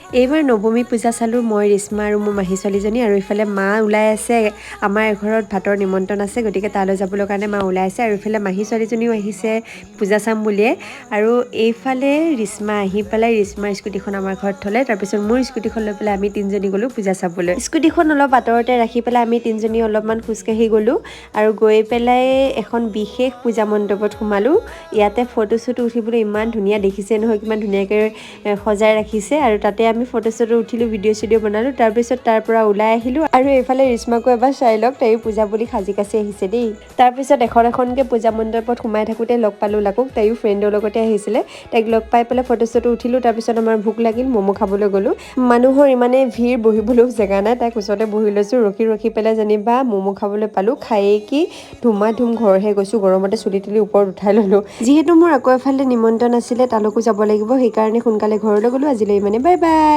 এইবাৰ নৱমী পূজা চালোঁ মই, ৰিশ্মা আৰু মোৰ মাহী ছোৱালীজনী, আৰু ইফালে মা ওলাই আছে। আমাৰ এঘৰত ভাতৰ নিমন্ত্ৰণ আছে, গতিকে তালৈ যাবলৈ কাৰণে মা ওলাই আছে, আৰু ইফালে মাহী ছোৱালীজনীও আহিছে পূজা চাম বুলিয়ে। আৰু এইফালে ৰিশ্মা আহি পেলাই ৰিশ্মাৰ স্কুটিখন আমাৰ ঘৰত থ'লে, তাৰপিছত মোৰ স্কুটিখন লৈ পেলাই আমি তিনিজনী গ'লোঁ পূজা চাবলৈ। স্কুটিখন অলপ আঁতৰতে ৰাখি পেলাই আমি তিনিজনী অলপমান খোজকাঢ়ি গ'লোঁ, আৰু গৈ পেলাই এখন বিশেষ পূজা মণ্ডপত সোমালোঁ। ইয়াতে ফটো চটো উঠিবলৈ ইমান ধুনীয়া, দেখিছে নহয় কিমান ধুনীয়াকৈ সজাই ৰাখিছে, আৰু তাতে আমি ফটো চটো উঠিলোঁ, ভিডিঅ' চিডিঅ' বনালোঁ। তাৰপিছত তাৰ পৰা ওলাই আহিলোঁ, আৰু এইফালে ৰিশ্মাকো এবাৰ চাই লওক, তাইও পূজা বুলি সাজি কাচি আহিছে দেই। তাৰপিছত এখনকৈ পূজা মণ্ডপত সোমাই থাকোঁতে লগ পালোঁ লাকুক, তাইও ফ্ৰেণ্ডৰ লগতে আহিছিলে। তাইক লগ পাই পেলাই ফটো চটো উঠিলোঁ। তাৰপিছত আমাৰ ভোক লাগিল, ম'ম' খাবলৈ গ'লোঁ। মানুহৰ ইমানেই ভিৰ, বহিবলৈও জেগা নাই, তাইক ওচৰতে বহি লৈছোঁ। ৰখি পেলাই যেনিবা ম'ম' খাবলৈ পালোঁ। খায়েই কি ধুমা ধুম ঘৰহে গৈছোঁ, গৰমতে চুলি তুলি ওপৰত উঠাই ল'লোঁ। যিহেতু মোৰ আকৌ এফালে নিমন্ত্ৰণ আছিলে, তালৈকো যাব লাগিব, সেইকাৰণে সোনকালে ঘৰলৈ গ'লোঁ। আজিলৈ ইমানে, বাই বাই।